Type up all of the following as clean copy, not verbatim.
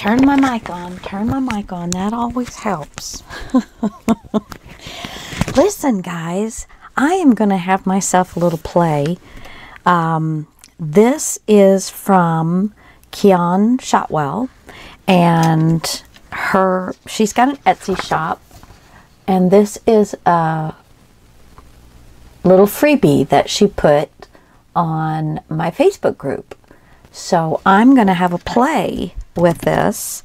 turn my mic on. Turn my mic on. That always helps. Listen, guys, I am going to have myself a little play. This is from Keon Shotwell, and she's got an Etsy shop, and this is a little freebie that she put on my Facebook group. So I'm going to have a play with this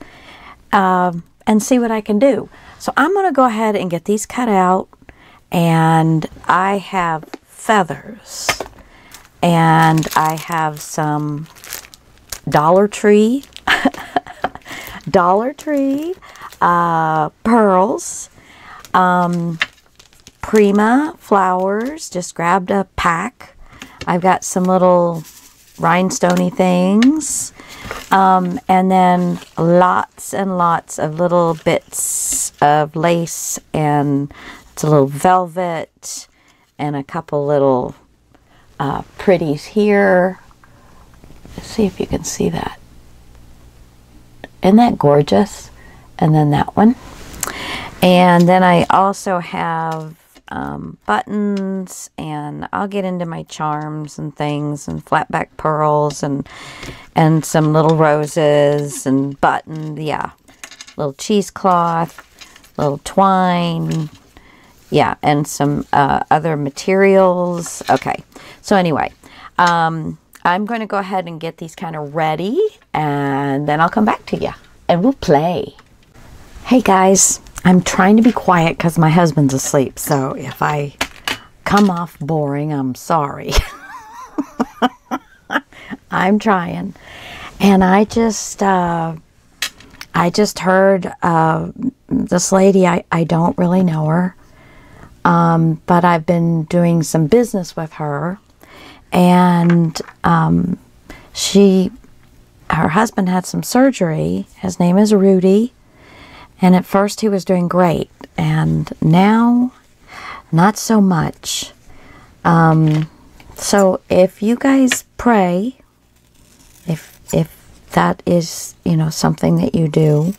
and see what I can do. So I'm going to go ahead and get these cut out, and I have feathers, and I have some Dollar Tree pearls, Prima flowers. Just grabbed a pack. I've got some little rhinestoney things, and then lots and lots of little bits of lace, and it's a little velvet, and a couple little pretties here. Let's see if you can see that. Isn't that gorgeous? And then that one. And then I also have buttons, and I'll get into my charms and things, and flat back pearls, and some little roses and button, yeah, little cheesecloth, little twine, yeah, and some other materials. Okay, so anyway, I'm going to go ahead and get these kind of ready, and then I'll come back to you and we'll play. Hey guys, I'm trying to be quiet because my husband's asleep, so if I come off boring, I'm sorry. I'm trying. And I just heard this lady, I don't really know her, but I've been doing some business with her, and her husband had some surgery. His name is Rudy. And at first he was doing great, and now not so much. So if you guys pray, if that is, you know, something that you do,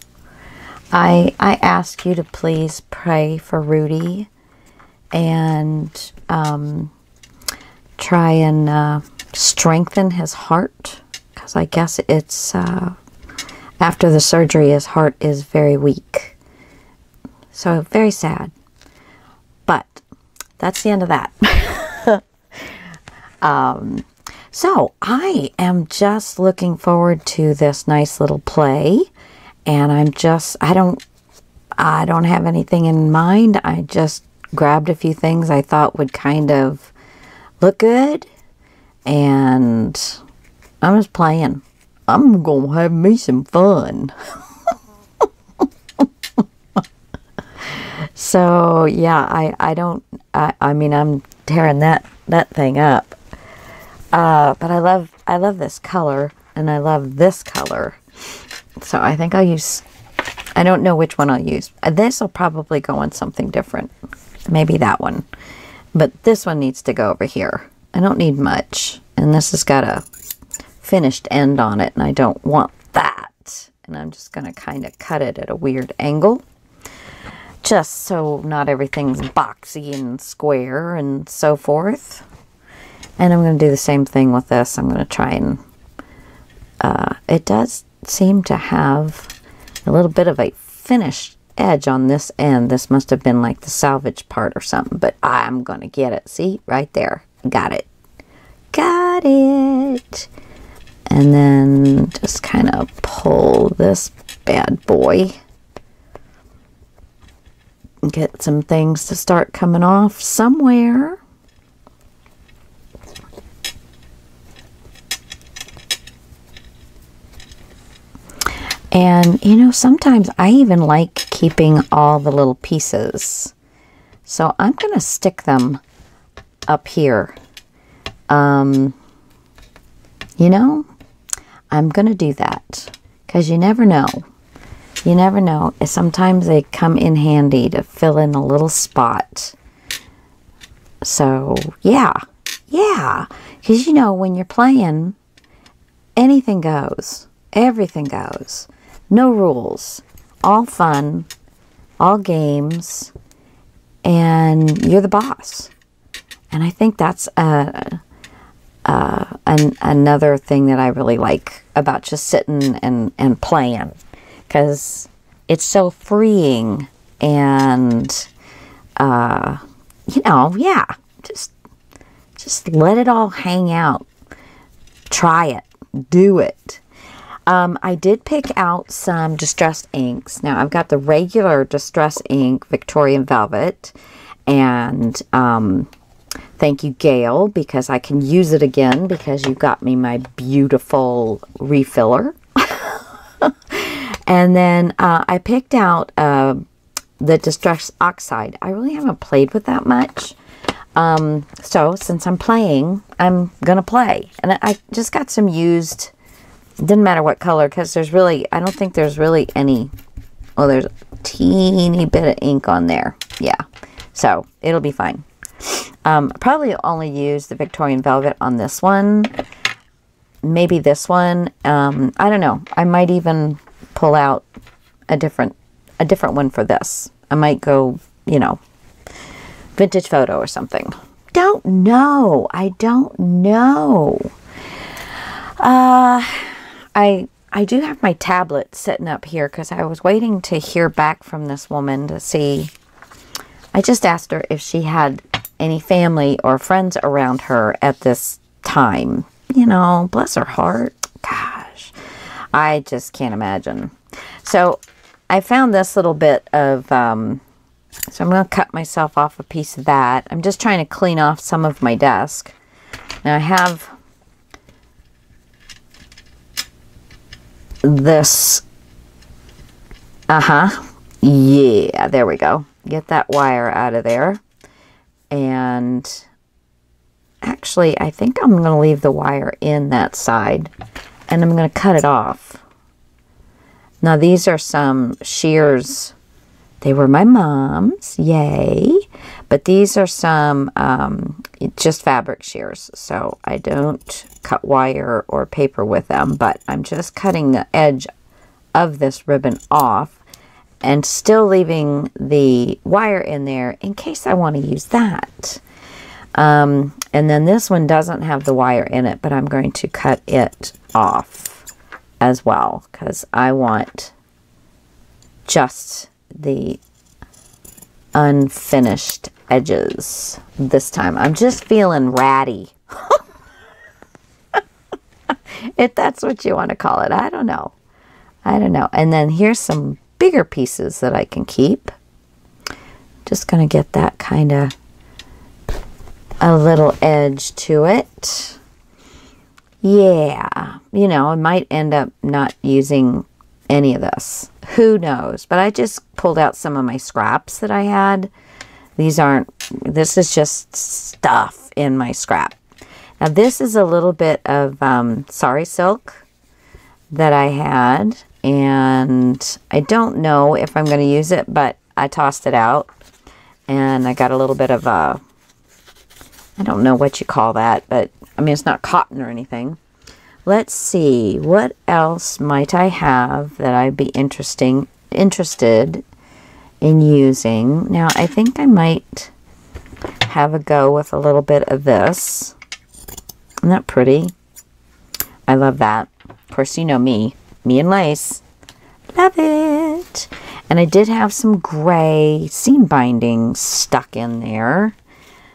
I ask you to please pray for Rudy, and try and strengthen his heart, because I guess it's after the surgery, his heart is very weak. So, very sad. But, that's the end of that. So, I am just looking forward to this nice little play. And I don't have anything in mind. I just grabbed a few things I thought would kind of look good. And I'm just playing. I'm going to have me some fun. So, yeah, I mean, I'm tearing that thing up. But I love this color, and I love this color. So I think I don't know which one I'll use. This will probably go on something different. Maybe that one. But this one needs to go over here. I don't need much. And this has got a finished end on it, and I don't want that. And I'm just going to kind of cut it at a weird angle, just so not everything's boxy and square and so forth. And I'm going to do the same thing with this. I'm going to try and it does seem to have a little bit of a finished edge on this end. This must have been like the salvage part or something, but I'm going to get it. See, right there. Got it. Got it. And then just kind of pull this bad boy. Get some things to start coming off somewhere. And, you know, sometimes I even like keeping all the little pieces. So I'm going to stick them up here. You know, I'm going to do that, because you never know. You never know. Sometimes they come in handy to fill in a little spot. So, yeah. Yeah. Because, you know, when you're playing, anything goes. Everything goes. No rules. All fun. All games. And you're the boss. And I think that's another thing that I really like about just sitting and playing. Because it's so freeing. And, you know, yeah. Just let it all hang out. Try it. Do it. I did pick out some distressed inks. Now, I've got the regular distress ink, Victorian Velvet. And thank you, Gail, because I can use it again because you got me my beautiful refiller. And then I picked out the Distress Oxide. I really haven't played with that much. So since I'm playing, I'm going to play. And I just got some used, didn't matter what color, because there's really, I don't think there's really any, oh, there's a teeny bit of ink on there. Yeah. So it'll be fine. Probably only use the Victorian Velvet on this one. Maybe this one. I don't know. I might even pull out a different one for this. I might go, you know, vintage photo or something. Don't know. I don't know. I do have my tablet sitting up here because I was waiting to hear back from this woman to see. I just asked her if she had any family or friends around her at this time. You know, bless her heart. Gosh, I just can't imagine. So I found this little bit of, so I'm going to cut myself off a piece of that. I'm just trying to clean off some of my desk. Now I have this, yeah, there we go. Get that wire out of there. And actually, I think I'm going to leave the wire in that side. And I'm going to cut it off. Now, these are some shears. They were my mom's. Yay. But these are some just fabric shears. So I don't cut wire or paper with them. But I'm just cutting the edge of this ribbon off. And still leaving the wire in there in case I want to use that. And then this one doesn't have the wire in it, but I'm going to cut it off as well because I want just the unfinished edges this time. I'm just feeling ratty. If that's what you want to call it. I don't know. I don't know. And then here's some bigger pieces that I can keep. Just going to get that kind of a little edge to it. Yeah, you know, I might end up not using any of this. Who knows? But I just pulled out some of my scraps that I had. These aren't, this is just stuff in my scrap. Now this is a little bit of sari silk that I had. And I don't know if I'm going to use it, but I tossed it out. And I got a little bit of a, I don't know what you call that, but I mean, it's not cotton or anything. Let's see, what else might I have that I'd be interested in using? Now, I think I might have a go with a little bit of this. Isn't that pretty? I love that. Of course, you know me and lace. Love it. And I did have some gray seam binding stuck in there.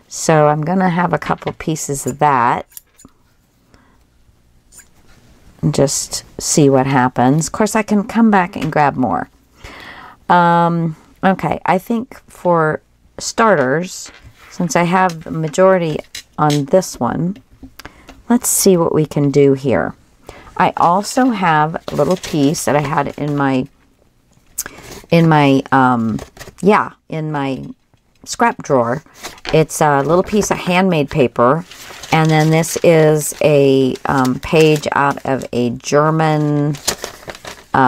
So I'm going to have a couple pieces of that. And just see what happens. Of course, I can come back and grab more. Okay, I think for starters, since I have the majority on this one, let's see what we can do here. I also have a little piece that I had in my scrap drawer. It's a little piece of handmade paper, and then this is a page out of a German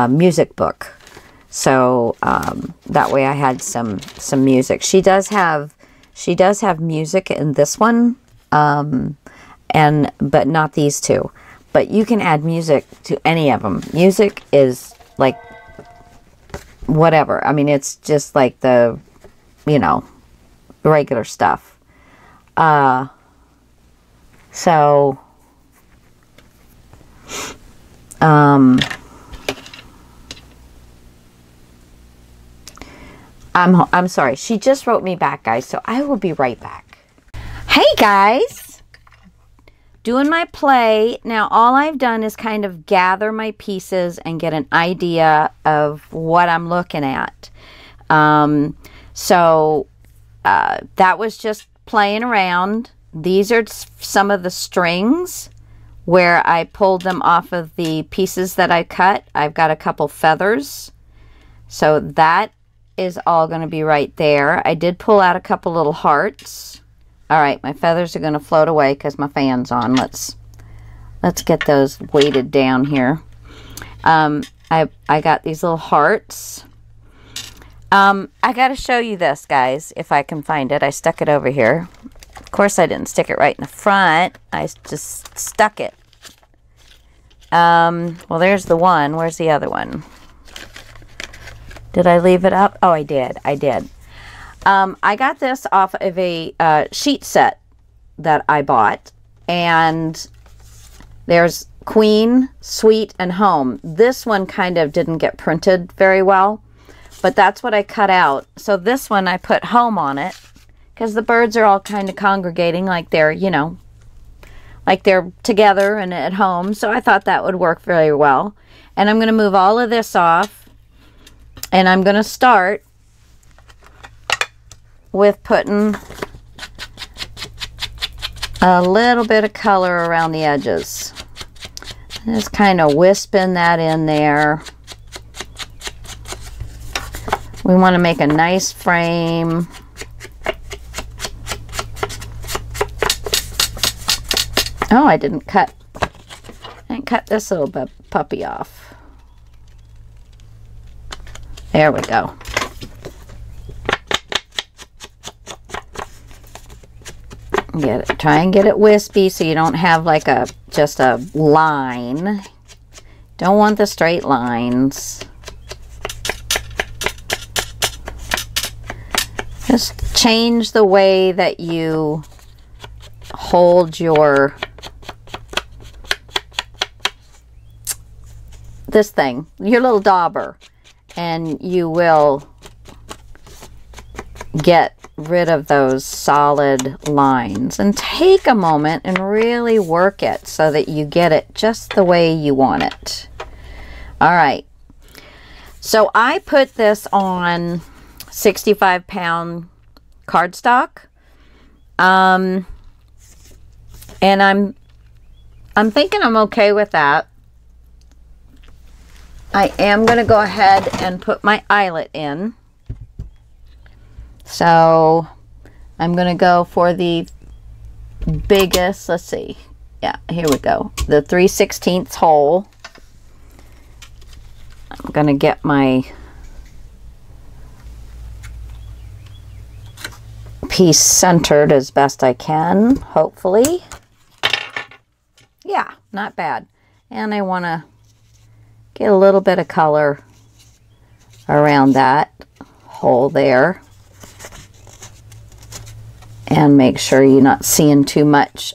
music book. So that way I had some music. She does have music in this one, but not these two. But you can add music to any of them. Music is like whatever. I mean, it's just like the, you know, regular stuff. So, I'm sorry. She just wrote me back, guys, so I will be right back. Hey, guys. Doing my play. Now, all I've done is kind of gather my pieces and get an idea of what I'm looking at. So, that was just playing around. These are some of the strings where I pulled them off of the pieces that I cut. I've got a couple feathers. So that is all going to be right there. I did pull out a couple little hearts. All right, my feathers are going to float away because my fan's on. Let's get those weighted down here. I got these little hearts. I got to show you this, guys, if I can find it. I stuck it over here. Of course, I didn't stick it right in the front. I just stuck it. Well, there's the one. Where's the other one? Did I leave it up? Oh, I did. I did. I got this off of a sheet set that I bought. And there's Queen, Sweet, and Home. This one kind of didn't get printed very well. But that's what I cut out. So this one, I put Home on it. Because the birds are all kind of congregating like they're, you know, like they're together and at home. So I thought that would work very well. And I'm going to move all of this off. And I'm going to start with putting a little bit of color around the edges. Just kind of wisping that in there. We want to make a nice frame. Oh, I didn't cut this little puppy off. There we go. Try and get it wispy so you don't have like just a line. Don't want the straight lines. Just change the way that you hold your this thing, your little dauber, and you will get rid of those solid lines. And take a moment and really work it so that you get it just the way you want it. All right. So I put this on 65-pound cardstock. And I'm thinking I'm okay with that. I am going to go ahead and put my eyelet in. So I'm going to go for the biggest, let's see. Yeah, here we go. The 3/16 hole. I'm going to get my piece centered as best I can, hopefully. Yeah, not bad. And I want to get a little bit of color around that hole there. And make sure you're not seeing too much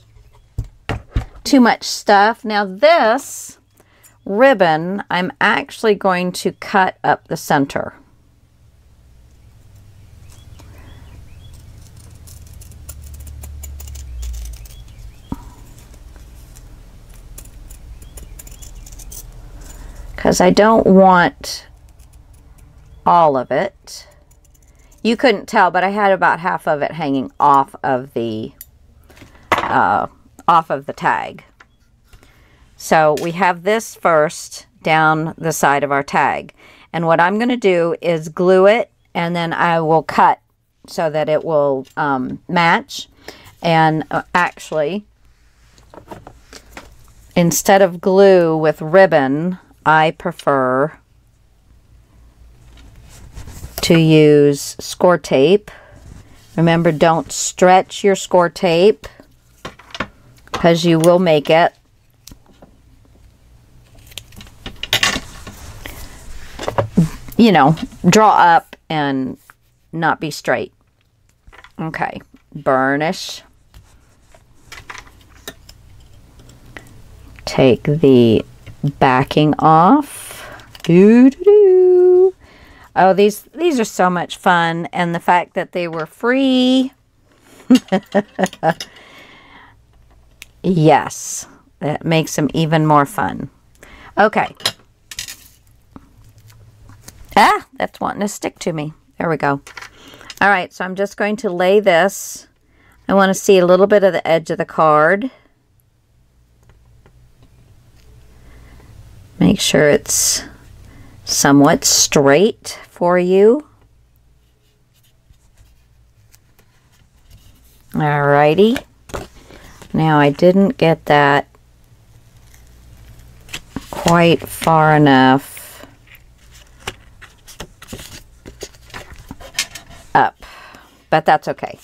stuff. Now this ribbon, I'm actually going to cut up the center. Because I don't want all of it. You couldn't tell, but I had about half of it hanging off of the tag. So we have this first down the side of our tag. And what I'm going to do is glue it, and then I will cut so that it will match. And actually, instead of glue with ribbon, I prefer to use score tape. Remember, don't stretch your score tape because you will make it. you know, draw up and not be straight. Okay, burnish. Take the backing off. Doo-doo-doo. Oh, these are so much fun, and the fact that they were free. Yes, that makes them even more fun. Okay. Ah, that's wanting to stick to me. There we go. All right, so I'm just going to lay this. I want to see a little bit of the edge of the card. Make sure it's somewhat straight for you. Alrighty. Now I didn't get that quite far enough up, but that's okay.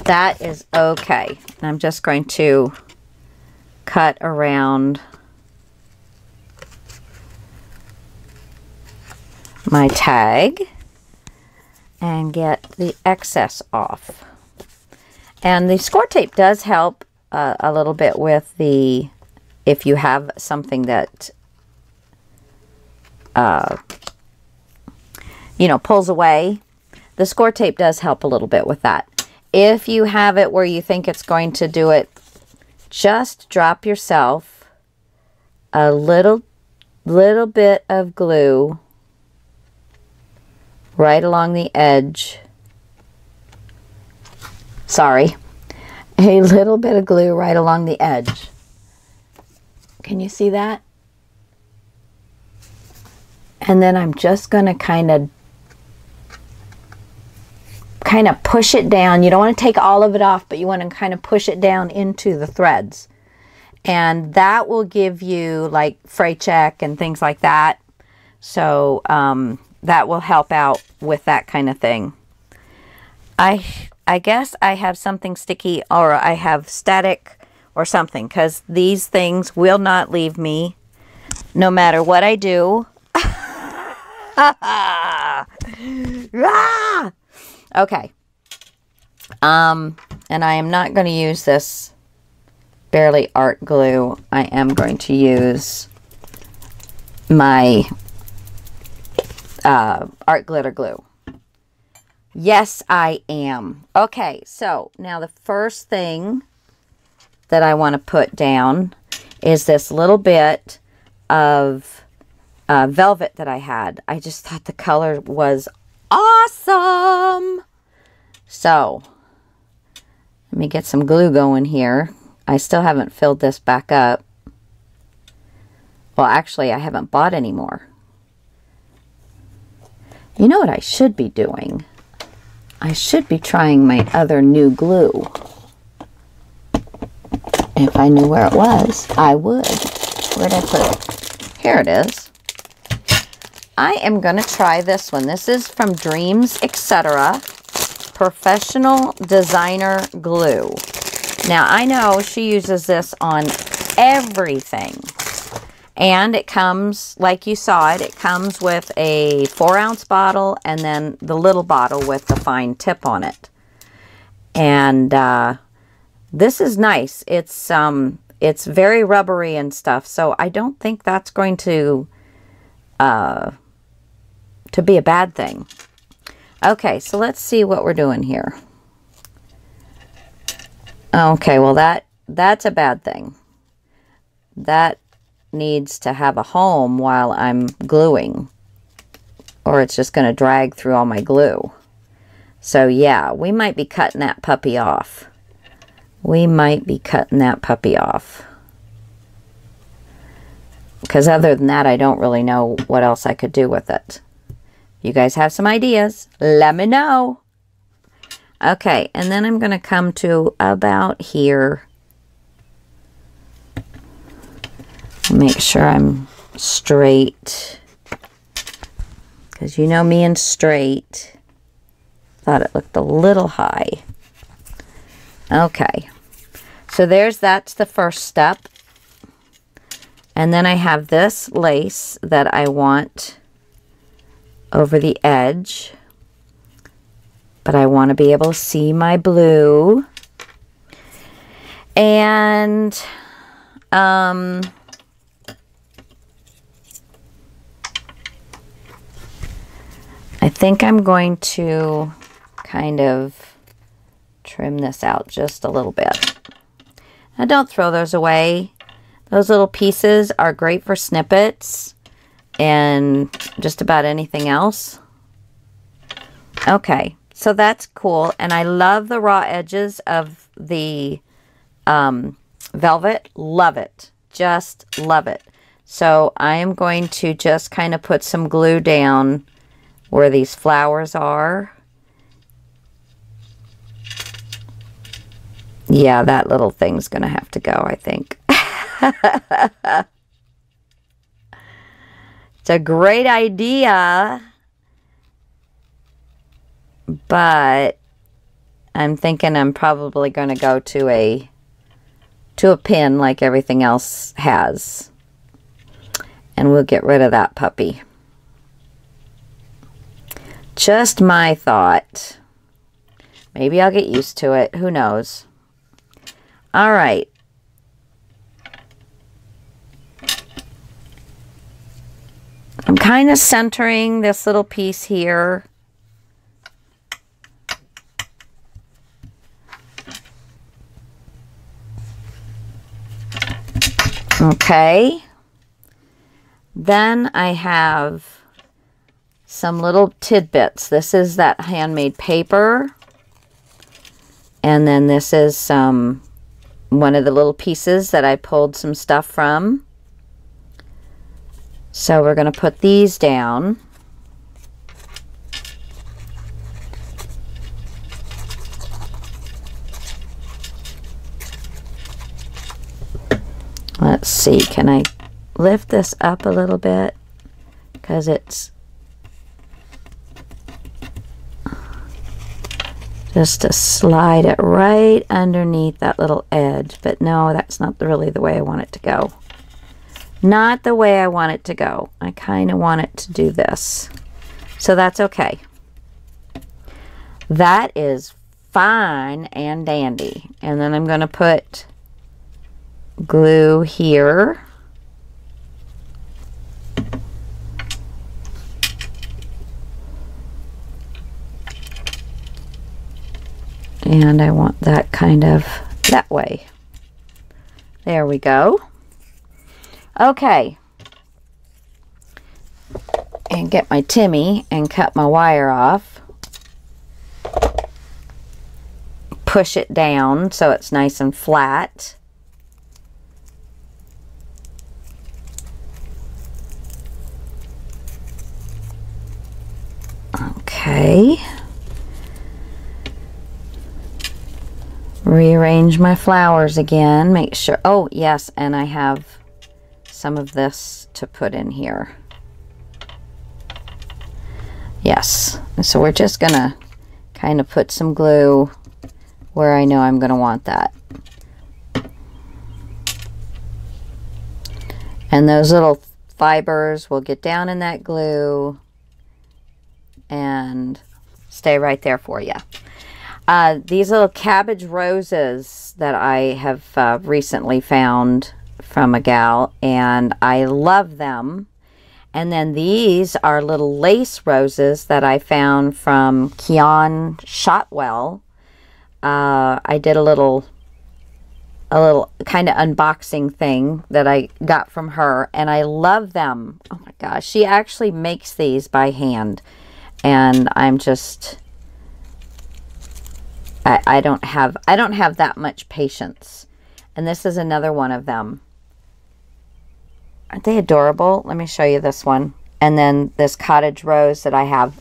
That is okay. I'm just going to cut around my tag and get the excess off. And the score tape does help a little bit with the, if you have something that you know, pulls away, the score tape does help a little bit with that. If you have it where you think it's going to do it, just drop yourself a little bit of glue right along the edge. Sorry, a little bit of glue right along the edge. Can you see that? And then I'm just going to kind of push it down. You don't want to take all of it off, but you want to kind of push it down into the threads. And that will give you like fray check and things like that. So that will help out with that kind of thing. I guess I have something sticky, or I have static or something, because these things will not leave me no matter what I do. Okay. And I am not going to use this Barely Art glue. I am going to use my art glitter glue. Yes, I am. Okay, so now the first thing that I want to put down is this little bit of velvet that I had. I just thought the color was awesome. So let me get some glue going here. I still haven't filled this back up. Well, actually, I haven't bought any more. You know what I should be doing? I should be trying my other new glue. If I knew where it was, I would. Where'd I put it? Here it is. I am going to try this one. This is from Dreams, Etc. Professional Designer Glue. Now, I know she uses this on everything. And it comes, like you saw it, it comes with a 4-ounce bottle and then the little bottle with the fine tip on it. And this is nice. It's very rubbery and stuff, so I don't think that's going to be a bad thing. Okay, so let's see what we're doing here. Okay, well that's a bad thing. That needs to have a home while I'm gluing, or it's just going to drag through all my glue. So yeah, we might be cutting that puppy off. We might be cutting that puppy off. Because other than that, I don't really know what else I could do with it. You guys have some ideas? Let me know. Okay, and then I'm going to come to about here. Make sure I'm straight, because you know me and straight. Thought it looked a little high. Okay, so that's the first step. And then I have this lace that I want over the edge. But I want to be able to see my blue. And I think I'm going to kind of trim this out just a little bit. Now don't throw those away. Those little pieces are great for snippets and just about anything else. Okay, so that's cool. And I love the raw edges of the velvet. Love it. Just love it. So I am going to just kind of put some glue down where these flowers are. Yeah, that little thing's gonna have to go, I think. It's a great idea, but I'm thinking I'm probably going to go to a pin like everything else has. And we'll get rid of that puppy. Just my thought. Maybe I'll get used to it. Who knows? All right. I'm kind of centering this little piece here. Okay. Then I have some little tidbits. This is that handmade paper. And then this is one of the little pieces that I pulled some stuff from. So we're going to put these down. Let's see, can I lift this up a little bit? Because it's just to slide it right underneath that little edge. But no, that's not really the way I want it to go. Not the way I want it to go. I kind of want it to do this. So that's okay. That is fine and dandy. And then I'm going to put glue here. And I want that kind of that way. There we go. Okay. And get my Timmy and cut my wire off. Push it down so it's nice and flat. Okay. Rearrange my flowers again. Make sure. Oh, yes. And I have some of this to put in here. Yes. So we're just going to kind of put some glue where I know I'm going to want that. And those little fibers will get down in that glue and stay right there for you. These little cabbage roses that I have recently found from a gal, and I love them. And then these are little lace roses that I found from Kian Shotwell. I did a little kind of unboxing thing that I got from her, and I love them. Oh my gosh, she actually makes these by hand, and I'm just I don't have that much patience. And this is another one of them. Aren't they adorable? Let me show you this one. And then this cottage rose that I have.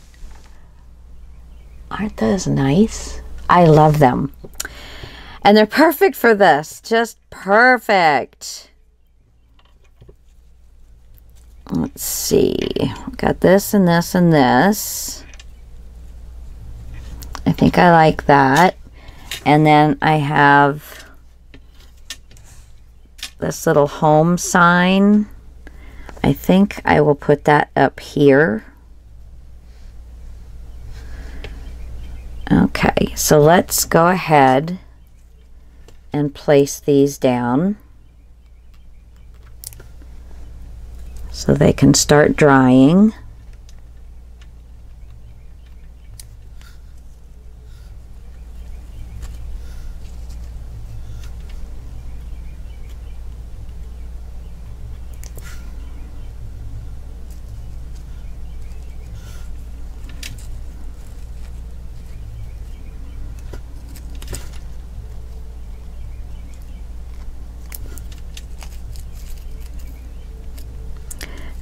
Aren't those nice? I love them. And they're perfect for this. Just perfect. Let's see. Got this and this and this. I think I like that. And then I have this little home sign. I think I will put that up here. Okay, so let's go ahead and place these down so they can start drying.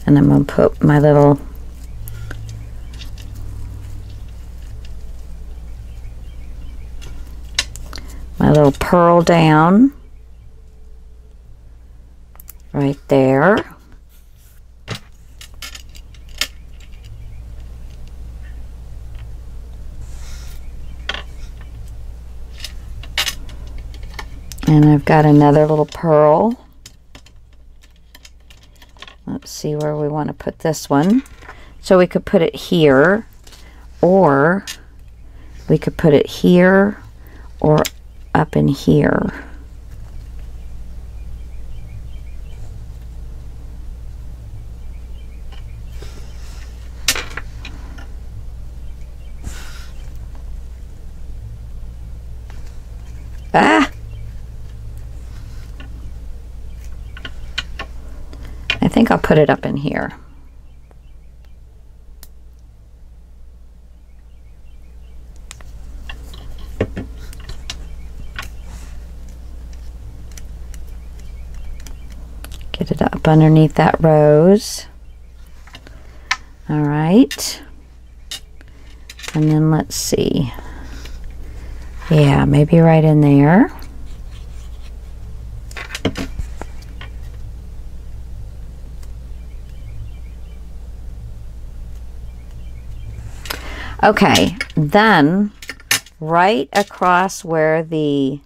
And I'm going to put my little pearl down right there. And I've got another little pearl. Let's see where we want to put this one. So we could put it here, or we could put it here or up in here. Ah! I think I'll put it up in here. Get it up underneath that rose. All right. And then let's see. Yeah, maybe right in there. Okay, then right across where the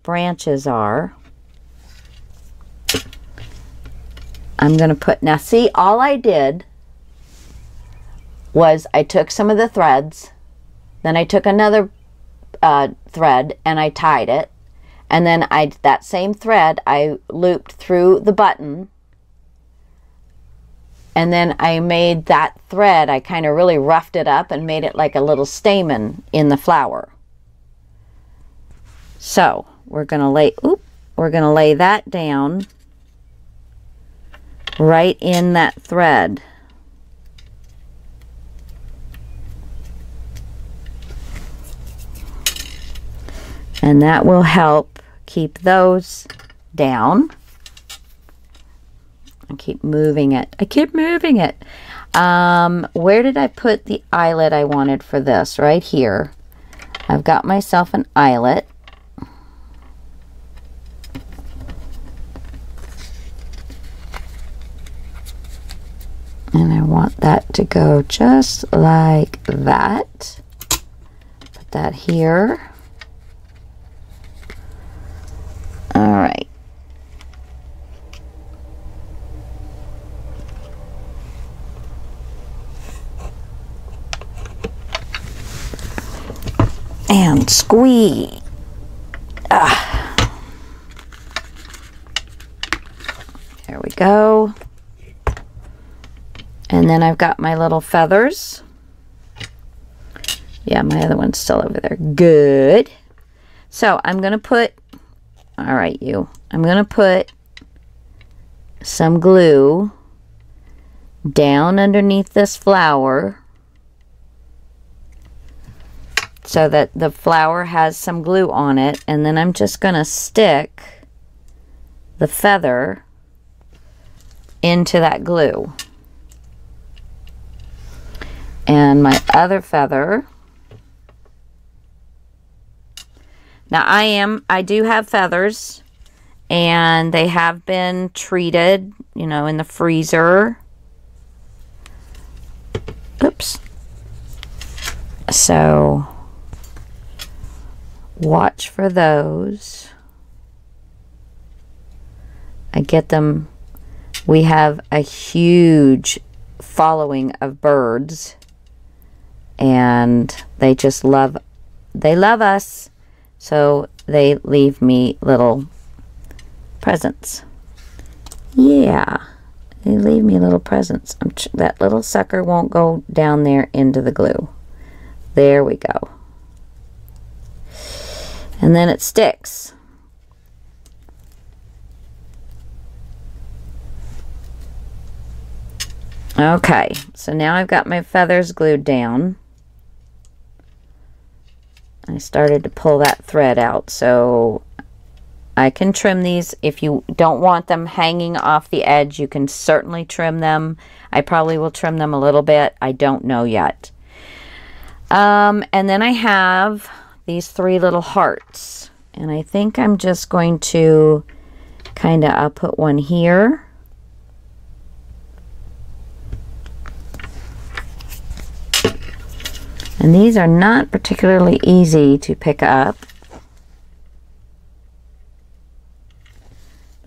branches are, I'm going to put, now see, all I did was I took some of the threads, then I took another thread and I tied it, and then that same thread I looped through the button, and then I made that thread, I kind of really roughed it up and made it like a little stamen in the flower. So we're going to lay that down right in that thread. And that will help keep those down. I keep moving it. I keep moving it. Where did I put the eyelet I wanted for this? Right here. I've got myself an eyelet. And I want that to go just like that. Put that here. All right. And squeeze. There we go. And then I've got my little feathers. Yeah, my other one's still over there. Good. So I'm going to put, all right, I'm going to put some glue down underneath this flower so that the flower has some glue on it, and then I'm just going to stick the feather into that glue. And my other feather, now I do have feathers, and they have been treated, you know, in the freezer. Oops. So watch for those. I get them. We have a huge following of birds, and they just love they love us, so they leave me little presents. Yeah, they leave me little presents. That little sucker won't go down there into the glue. There we go. And then it sticks. Okay, so now I've got my feathers glued down. I started to pull that thread out, so I can trim these. If you don't want them hanging off the edge, you can certainly trim them. I probably will trim them a little bit. I don't know yet. And then I have these 3 little hearts. And I think I'm just going to I'll put one here. And these are not particularly easy to pick up.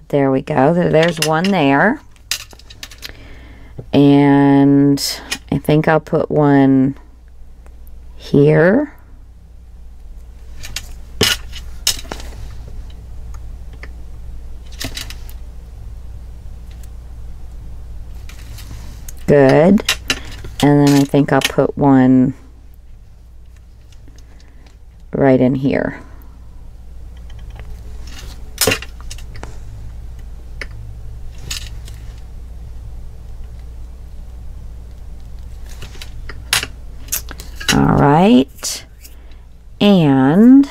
There we go. There's one there. And I think I'll put one here. Good. And then I think I'll put one right in here. All right. And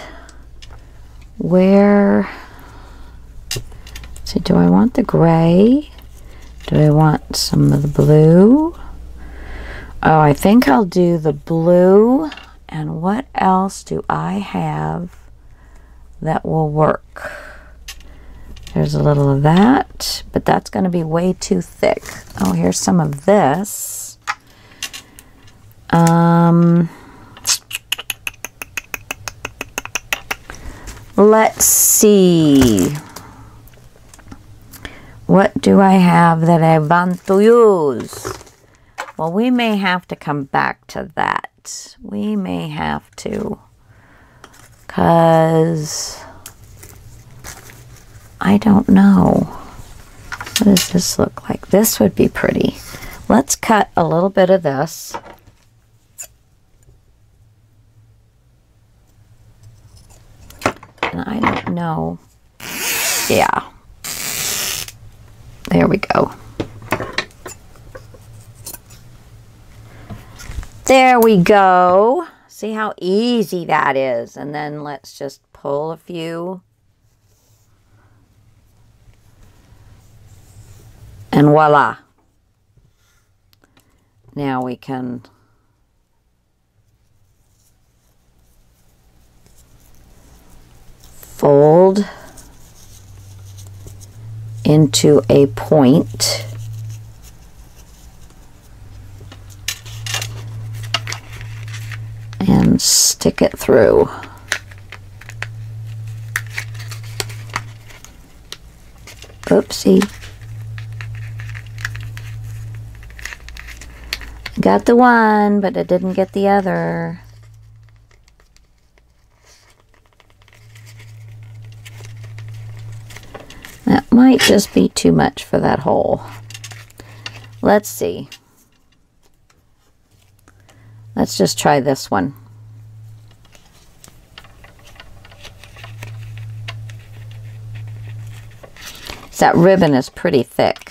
where, so do I want the gray? Do I want some of the blue? Oh, I think I'll do the blue. And what else do I have that will work? There's a little of that, but that's going to be way too thick. Oh, here's some of this. Let's see. What do I have that I want to use? Well, we may have to come back to that. We may have to, because I don't know. What does this look like? This would be pretty. Let's cut a little bit of this. And I don't know. Yeah. There we go. There we go. See how easy that is. And then let's just pull a few. And voila. Now we can fold into a point. And stick it through. Oopsie. Got the one, but it didn't get the other. That might just be too much for that hole. Let's see. Let's just try this one. So that ribbon is pretty thick.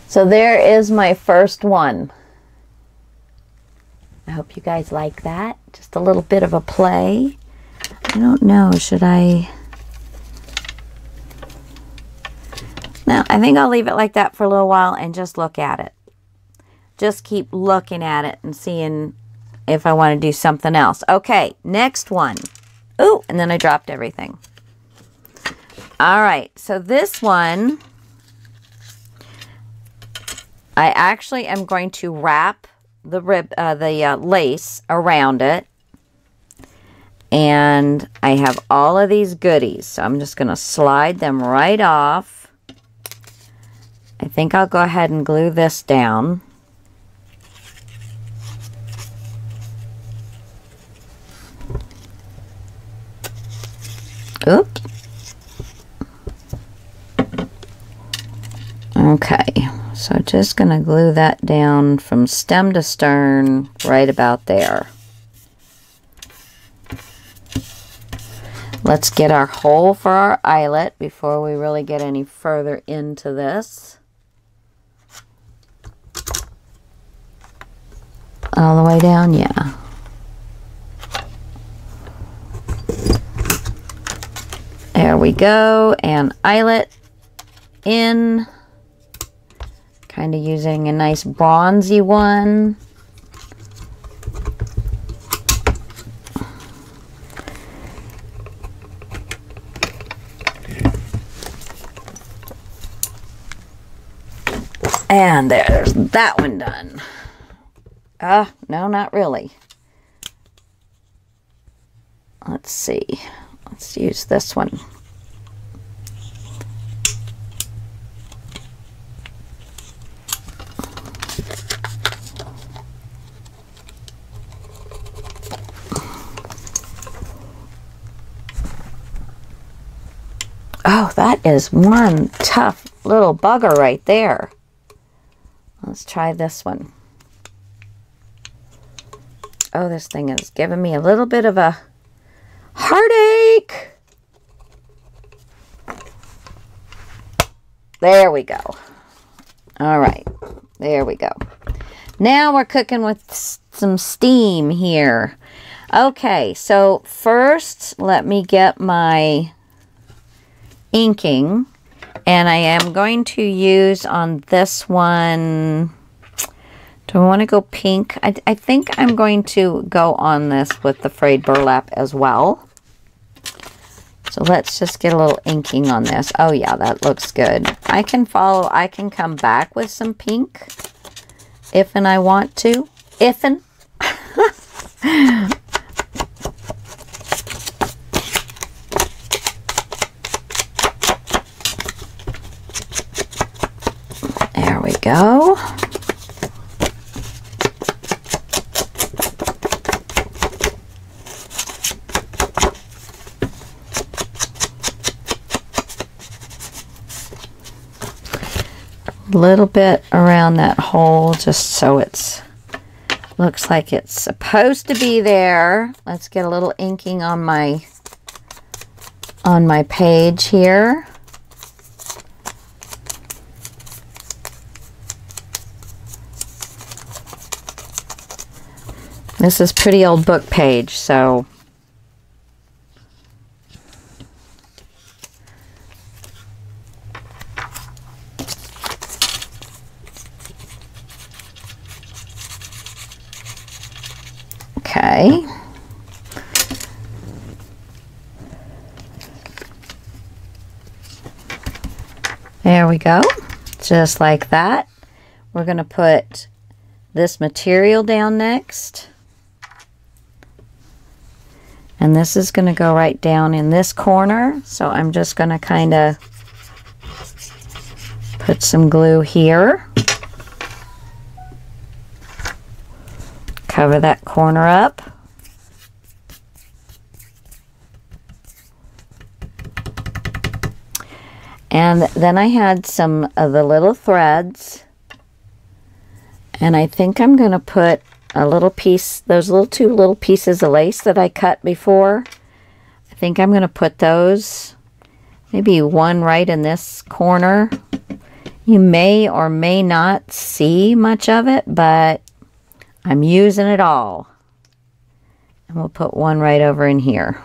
So there is my first one. I hope you guys like that. Just a little bit of a play. I don't know, should I? No, I think I'll leave it like that for a little while and just look at it. Just keep looking at it and seeing if I want to do something else. Okay, next one. Ooh, and then I dropped everything. All right, so this one, I actually am going to wrap the lace around it, And I have all of these goodies, so I'm just going to slide them right off. I think I'll go ahead and glue this down. Oops. Okay, so just going to glue that down from stem to stern right about there. Let's get our hole for our eyelet before we really get any further into this. All the way down, yeah. There we go, and eyelet in. Kind of using a nice bronzy one. And there's that one done. No, not really. Let's see. Let's use this one. Oh, that is one tough little bugger right there. Let's try this one. Oh, this thing is giving me a little bit of a heartache. There we go. All right, there we go. Now we're cooking with some steam here. Okay, so first let me get my inking, and I am going to use on this one, do I want to go pink? I think I'm going to go on this with the frayed burlap as well. So let's just get a little inking on this. Oh yeah, that looks good. I can follow, I can come back with some pink if and I want to. If and there we go. Little bit around that hole just so it's looks like it's supposed to be there. Let's get a little inking on my page here. This is pretty old book page, so okay. There we go. Just like that. We're going to put this material down next. And this is going to go right down in this corner. So I'm just going to kind of put some glue here. Cover that corner up. And then I had some of the little threads. And I think I'm going to put a little piece, those two little pieces of lace that I cut before. I think I'm going to put those, maybe one right in this corner. You may or may not see much of it, but I'm using it all. And we'll put one right over in here.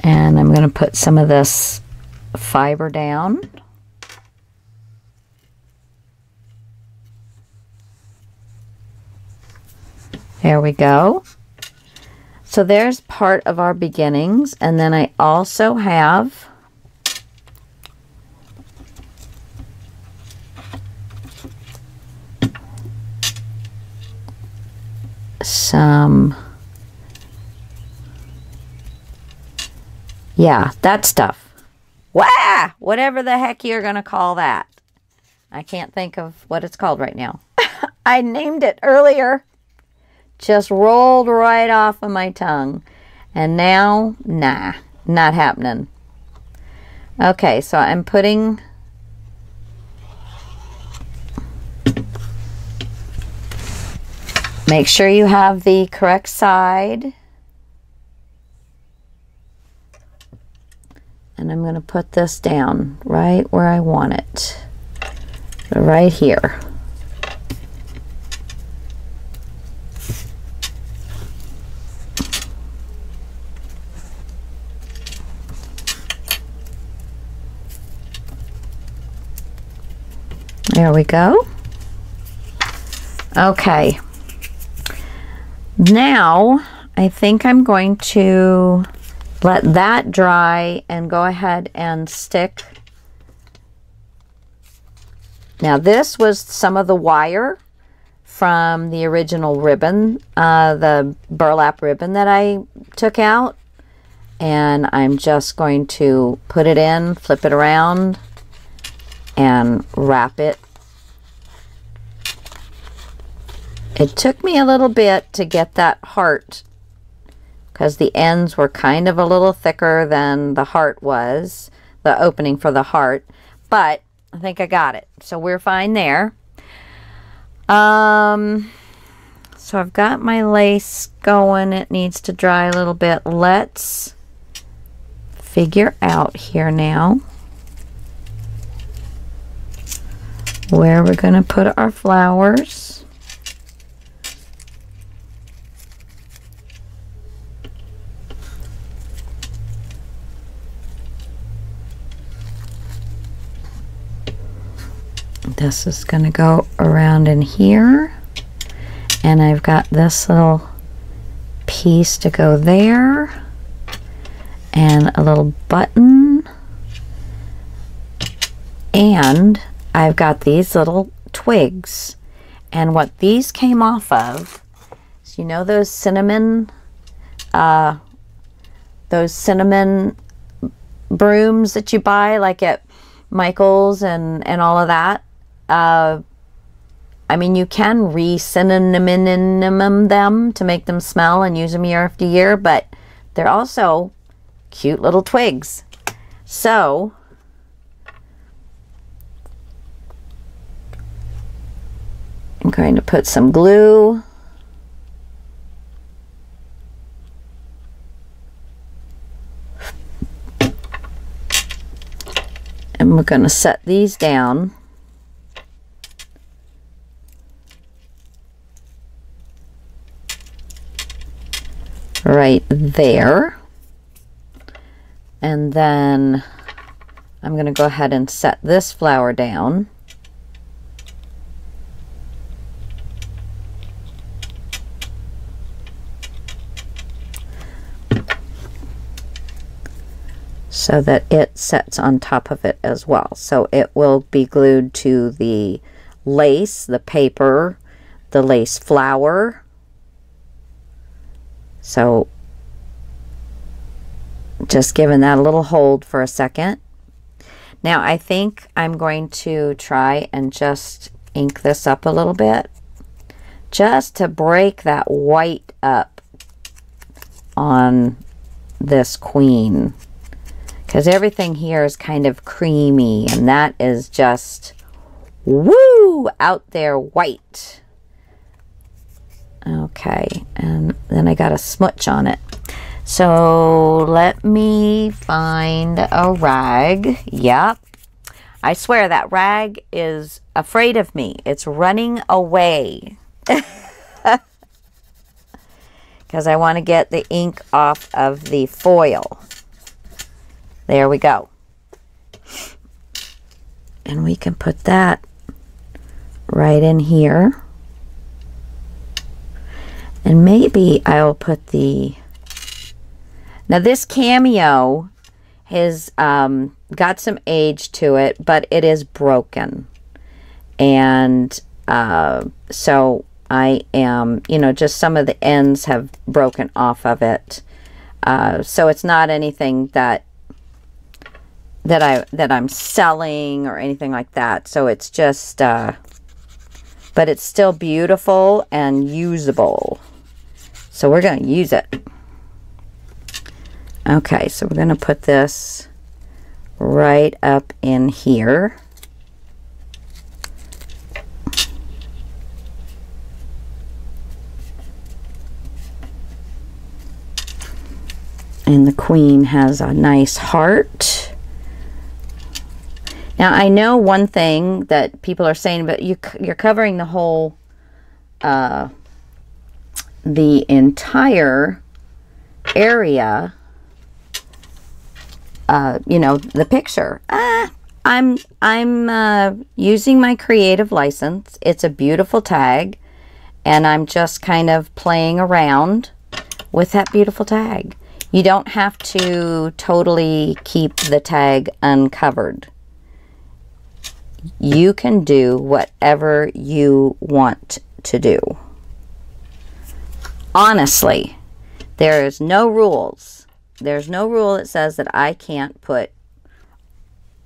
And I'm going to put some of this fiber down. There we go. So there's part of our beginnings. And then I also have some, yeah, that stuff. Wah! Whatever the heck you're going to call that. I can't think of what it's called right now. I named it earlier. Just rolled right off of my tongue. And now, nah, not happening. Okay, so I'm putting... Make sure you have the correct side. And I'm going to put this down right where I want it. Right here. There we go. Okay. Now, I think I'm going to let that dry and go ahead and stick. Now, this was some of the wire from the original ribbon, the burlap ribbon that I took out. And I'm just going to put it in, flip it around, and wrap it. It took me a little bit to get that heart because the ends were kind of a little thicker than the heart was, the opening for the heart, but I think I got it. So we're fine there. So I've got my lace going. It needs to dry a little bit. Let's figure out here now where we're going to put our flowers. This is going to go around in here, and I've got this little piece to go there, and a little button, and I've got these little twigs, and what these came off of is, you know, those cinnamon brooms that you buy like at Michael's and all of that. I mean, you can re-cinnamon them to make them smell and use them year after year, but they're also cute little twigs. So I'm going to put some glue. And we're going to set these down. Right there. And then I'm going to go ahead and set this flower down. So that it sets on top of it as well. So it will be glued to the lace, the paper, the lace flower. So just giving that a little hold for a second. Now I think I'm going to try and just ink this up a little bit, just to break that white up on this queen. Because everything here is kind of creamy, and that is just, woo, out there white. Okay, and then I got a smudge on it. So let me find a rag. Yep. I swear that rag is afraid of me. It's running away. Because I want to get the ink off of the foil. There we go. And we can put that right in here. And maybe I'll put the... Now this cameo has got some age to it, but it is broken. And so I am, you know, just some of the ends have broken off of it. So it's not anything that I'm selling or anything like that. So it's just, but it's still beautiful and usable. So we're going to use it. Okay, so we're going to put this right up in here. And the queen has a nice heart. Now I know one thing that people are saying, but you're covering the whole, the entire area. You know, the picture. I'm using my creative license. It's a beautiful tag, and I'm just kind of playing around with that beautiful tag. You don't have to totally keep the tag uncovered. You can do whatever you want to do. Honestly, there is no rules. There's no rule that says that I can't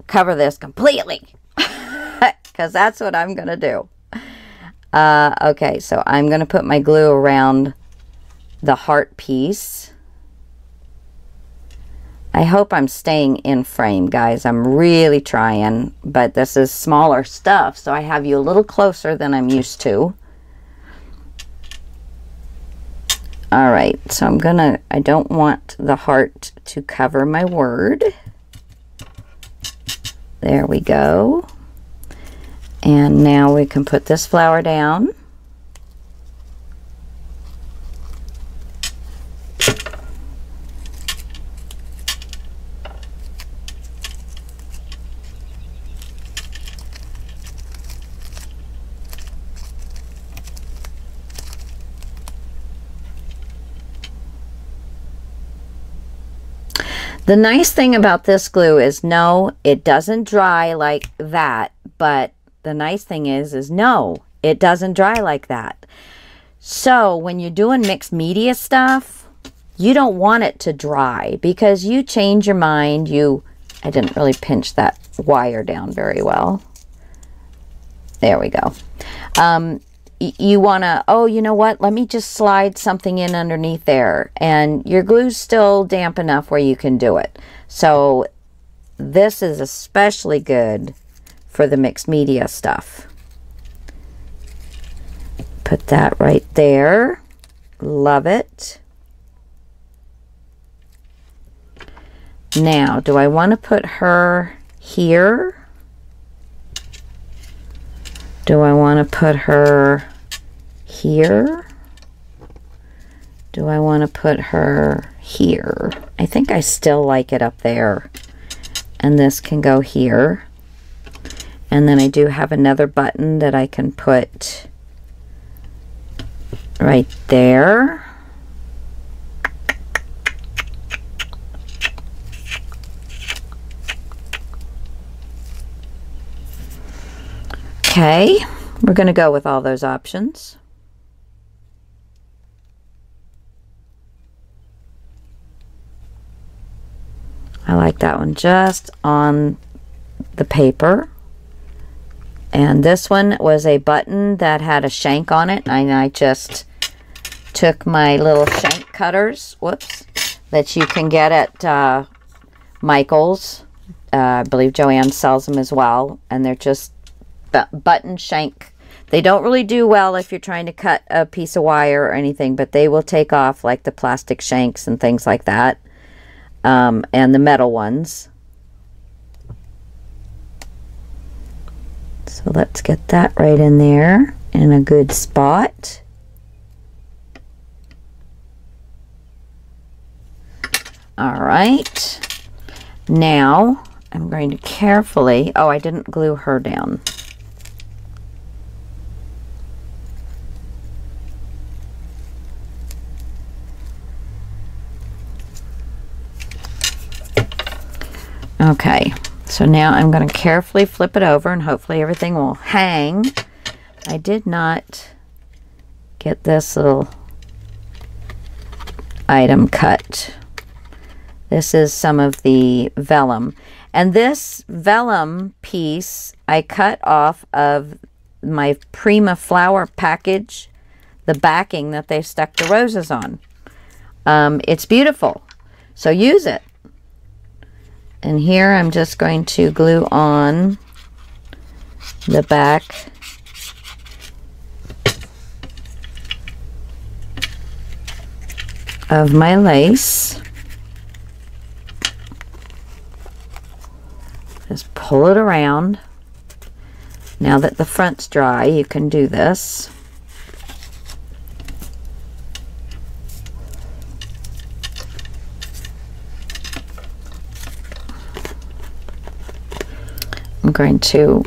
cover this completely, because that's what I'm going to do. Okay, so I'm going to put my glue around the heart piece. I hope I'm staying in frame, guys. I'm really trying, but this is smaller stuff, so I have you a little closer than I'm used to. All right, so I don't want the heart to cover my word. There we go. And now we can put this flower down. The nice thing about this glue is, no, it doesn't dry like that, but the nice thing is no, it doesn't dry like that. So when you're doing mixed media stuff, you don't want it to dry, because you change your mind. I didn't really pinch that wire down very well. There we go. You want to, oh, you know what? Let me just slide something in underneath there. And your glue's still damp enough where you can do it. So this is especially good for the mixed media stuff. Put that right there. Love it. Now, do I want to put her here? Do I want to put her here? Do I want to put her here? I think I still like it up there. And this can go here. And then I do have another button that I can put right there. Okay, we're going to go with all those options. I like that one just on the paper. And this one was a button that had a shank on it, and I just took my little shank cutters, whoops, that you can get at Michael's. I believe Joanne sells them as well, and they're just button shank. They don't really do well if you're trying to cut a piece of wire or anything, but they will take off like the plastic shanks and things like that, and the metal ones. So let's get that right in there in a good spot. All right, now I'm going to carefully, oh, I didn't glue her down. Okay, so now I'm going to carefully flip it over, and hopefully everything will hang. I did not get this little item cut. This is some of the vellum. And this vellum piece I cut off of my Prima flower package, the backing that they stuck the roses on. It's beautiful, so use it. And here I'm just going to glue on the back of my lace. Just pull it around. Now that the front's dry, you can do this. I'm going to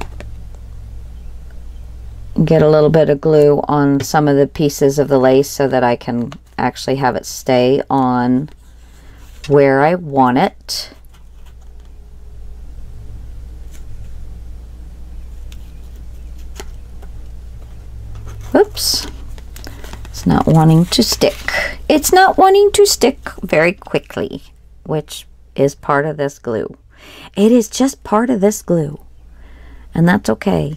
get a little bit of glue on some of the pieces of the lace so that I can actually have it stay on where I want it. Whoops. It's not wanting to stick. It's not wanting to stick very quickly, which is part of this glue. It is just part of this glue, and that's okay.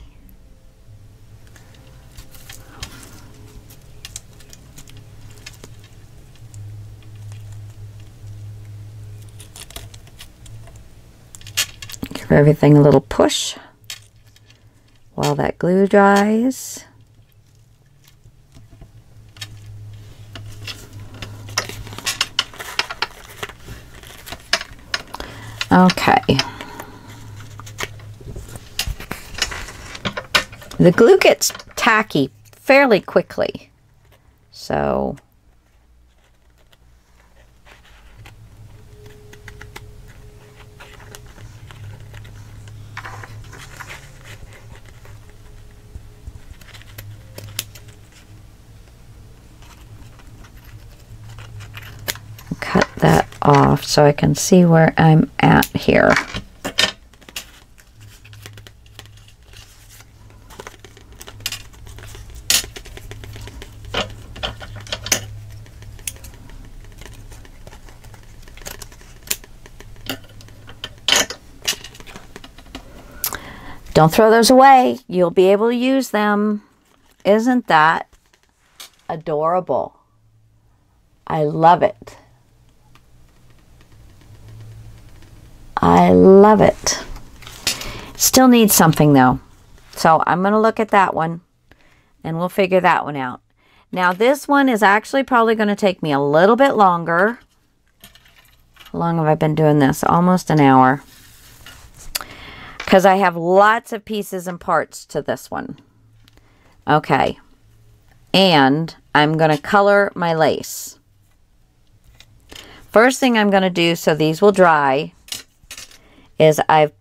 Give everything a little push while that glue dries. Okay. The glue gets tacky fairly quickly, so cut that off so I can see where I'm at here. Don't throw those away. You'll be able to use them. Isn't that adorable? I love it. I love it. Still needs something though. So I'm going to look at that one and we'll figure that one out. Now this one is actually probably going to take me a little bit longer. How long have I been doing this? Almost an hour. Because I have lots of pieces and parts to this one. Okay. And I'm going to color my lace. First thing I'm going to do so these will dry is I've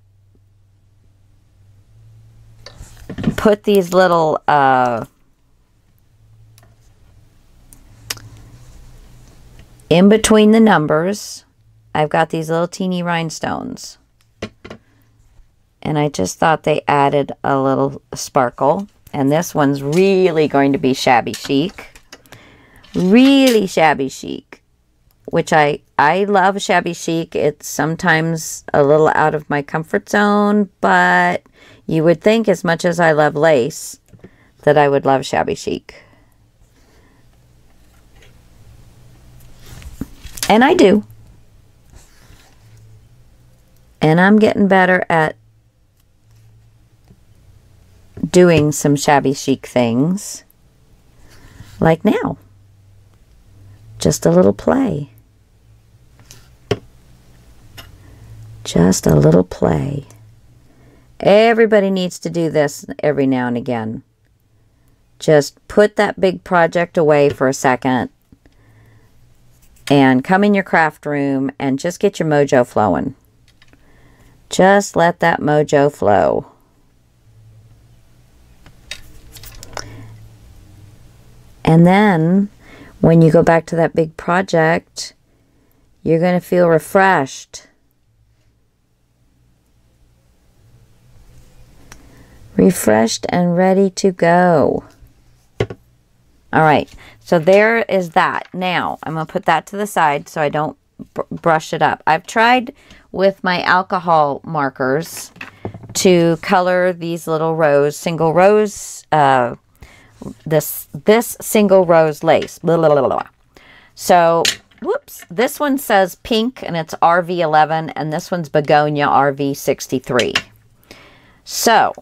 put these little in between the numbers. I've got these little teeny rhinestones. And I just thought they added a little sparkle. And this one's really going to be shabby chic. Really shabby chic. Which I love shabby chic. It's sometimes a little out of my comfort zone. But you would think as much as I love lace that I would love shabby chic. And I do. And I'm getting better at doing some shabby chic things. Like now. Just a little play. Just a little play. Everybody needs to do this every now and again. Just put that big project away for a second and come in your craft room and just get your mojo flowing. Just let that mojo flow. And then when you go back to that big project, you're going to feel refreshed. Refreshed and ready to go. All right, so there is that. Now, I'm going to put that to the side so I don't brush it up. I've tried with my alcohol markers to color these little rows, single rows, this single rose lace. Blah, blah, blah, blah. So, whoops, this one says pink and it's RV11, and this one's begonia RV63. So,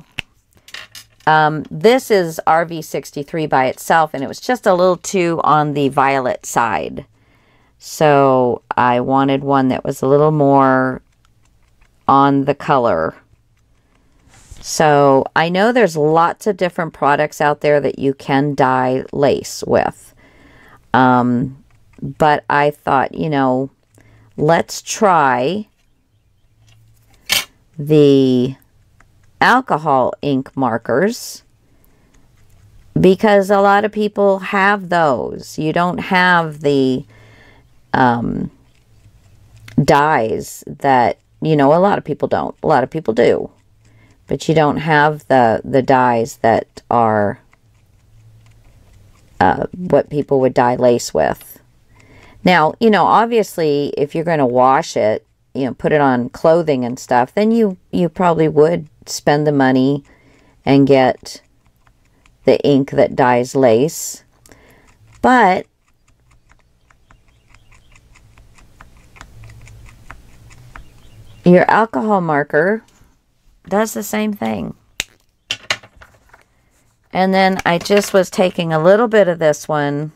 this is RV63 by itself, and it was just a little too on the violet side. So, I wanted one that was a little more on the color. So, I know there's lots of different products out there that you can dye lace with. But I thought, you know, let's try the alcohol ink markers, because a lot of people have those. You don't have the dyes that, you know, a lot of people don't. A lot of people do. But you don't have the dyes that are what people would dye lace with. Now, you know, obviously, if you're going to wash it, you know, put it on clothing and stuff, then you probably would spend the money and get the ink that dyes lace. But your alcohol marker does the same thing. And then I just was taking a little bit of this one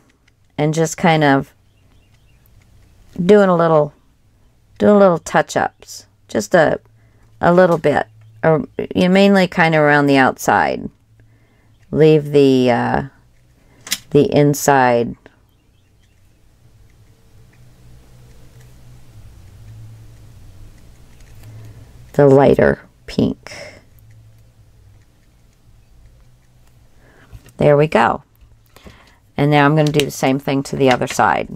and just kind of doing a little touch-ups. Just a little bit. Or you mainly kind of around the outside. Leave the inside the lighter pink. There we go. And now I'm going to do the same thing to the other side.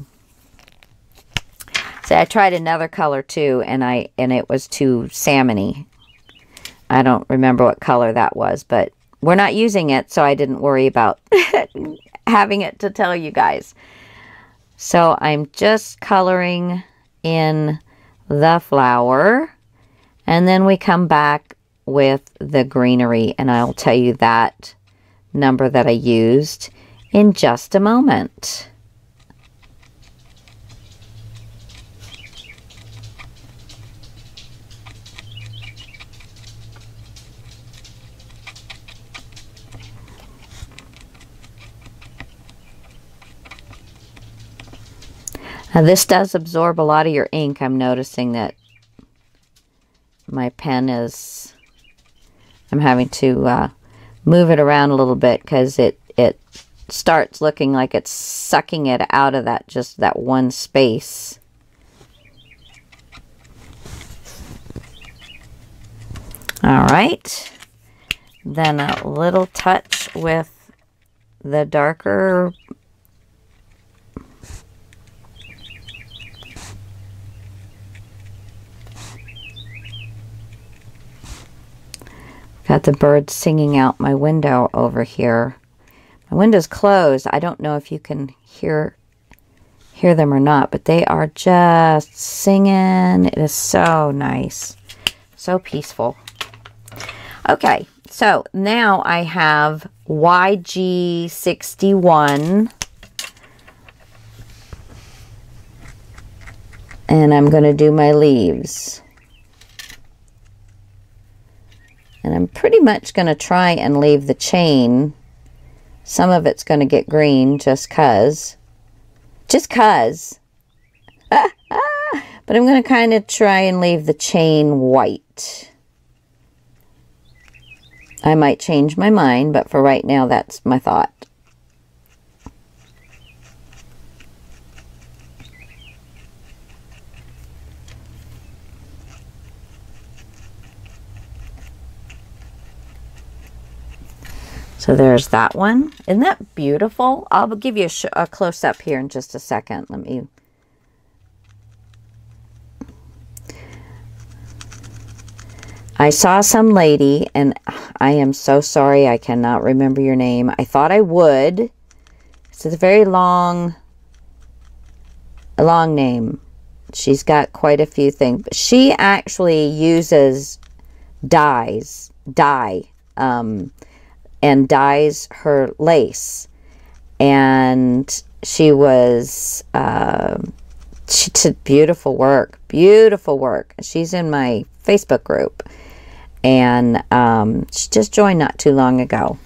So I tried another color too, and it was too salmony. I don't remember what color that was, but we're not using it, so I didn't worry about having it to tell you guys. So I'm just coloring in the flower, and then we come back with the greenery, and I'll tell you that number that I used in just a moment. Now this does absorb a lot of your ink. I'm noticing that my pen is, I'm having to move it around a little bit because it starts looking like it's sucking it out of that, just that one space. All right. Then a little touch with the darker got the birds singing out my window over here. My window's closed. I don't know if you can hear them or not, but they are just singing. It is so nice. So peaceful. Okay, so now I have YG61. And I'm going to do my leaves. And I'm pretty much going to try and leave the chain. Some of it's going to get green just 'cause. Just 'cause. But I'm going to kind of try and leave the chain white. I might change my mind, but for right now, that's my thought. So there's that one. Isn't that beautiful? I'll give you a close-up here in just a second. Let me... I saw some lady, and I am so sorry I cannot remember your name. I thought I would. It's a very long name. She's got quite a few things. But she actually uses dye, and dyes her lace. And she did beautiful work. She's in my Facebook group. And she just joined not too long ago.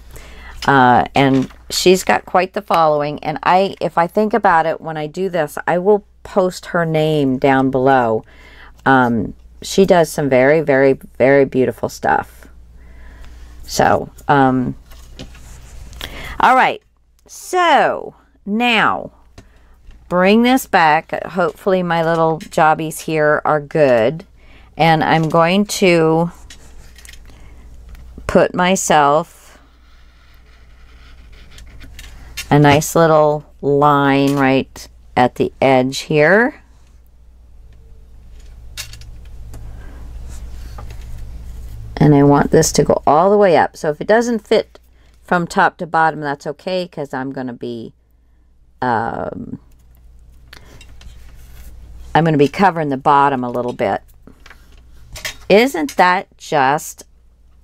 And she's got quite the following. And if I think about it, when I do this, I will post her name down below. She does some very, very, very beautiful stuff. So, all right. So, now, bring this back. Hopefully my little jobbies here are good. And I'm going to put myself a nice little line right at the edge here. And I want this to go all the way up. So if it doesn't fit from top to bottom, that's okay, because I'm going to be covering the bottom a little bit. Isn't that just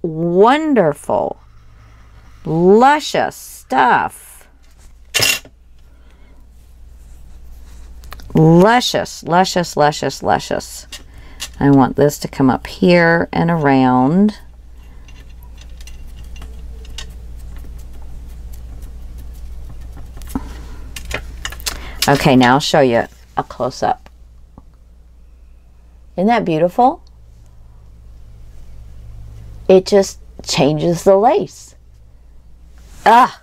wonderful? Luscious stuff. Luscious, luscious, luscious, luscious. I want this to come up here and around. Okay, now I'll show you a close-up. Isn't that beautiful? It just changes the lace. Ah,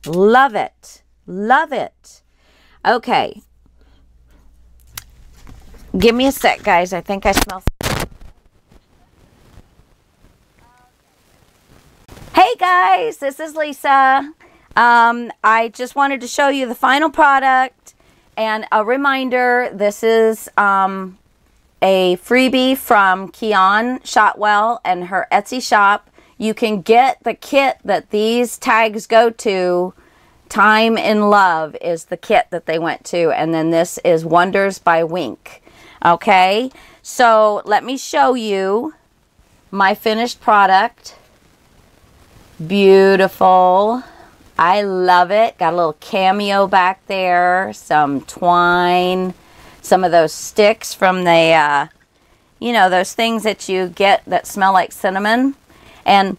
love it. Love it. Okay. Give me a sec, guys. I think I smell. Hey, guys. This is Lisa. I just wanted to show you the final product. And a reminder, this is a freebie from Keon Shotwell and her Etsy shop. You can get the kit that these tags go to. Time in Love is the kit that they went to. And then this is Wonders by Wink. Okay, so let me show you my finished product. Beautiful. I love it. Got a little cameo back there, some twine, some of those sticks from the, you know, those things that you get that smell like cinnamon. And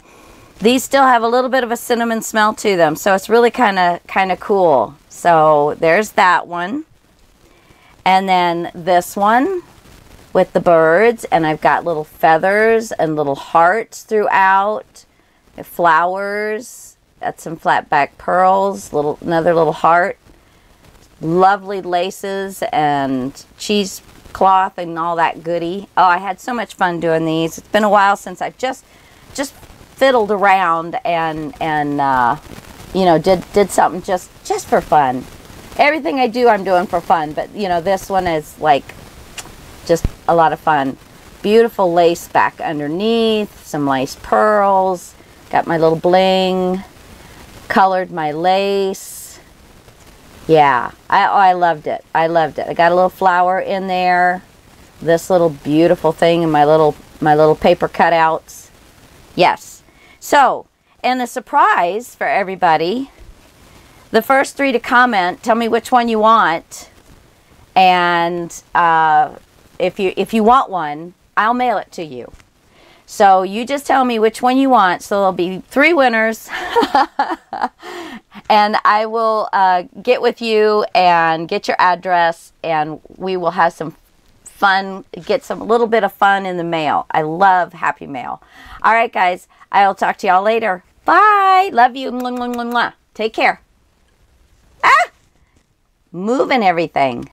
these still have a little bit of a cinnamon smell to them, so it's really kind of cool. So there's that one. And then this one with the birds, and I've got little feathers and little hearts throughout, flowers, got some flat back pearls, another little heart, lovely laces and cheesecloth and all that goodie. Oh, I had so much fun doing these. It's been a while since I've just fiddled around and you know, did something just for fun. Everything I do, I'm doing for fun, but you know, this one is like just a lot of fun. Beautiful lace back underneath, some lace pearls, got my little bling, colored my lace. Yeah, I loved it. I loved it. I got a little flower in there, this little beautiful thing, and my little paper cutouts. Yes. So, and a surprise for everybody. The first 3 to comment, tell me which one you want, and if you want one, I'll mail it to you. So you just tell me which one you want. So there'll be 3 winners, and I will get with you and get your address, and we will have some fun, get some little bit of fun in the mail. I love Happy Mail. All right, guys, I'll talk to y'all later. Bye. Love you. Mwah, mwah, mwah, mwah. Take care. Ah! Moving everything.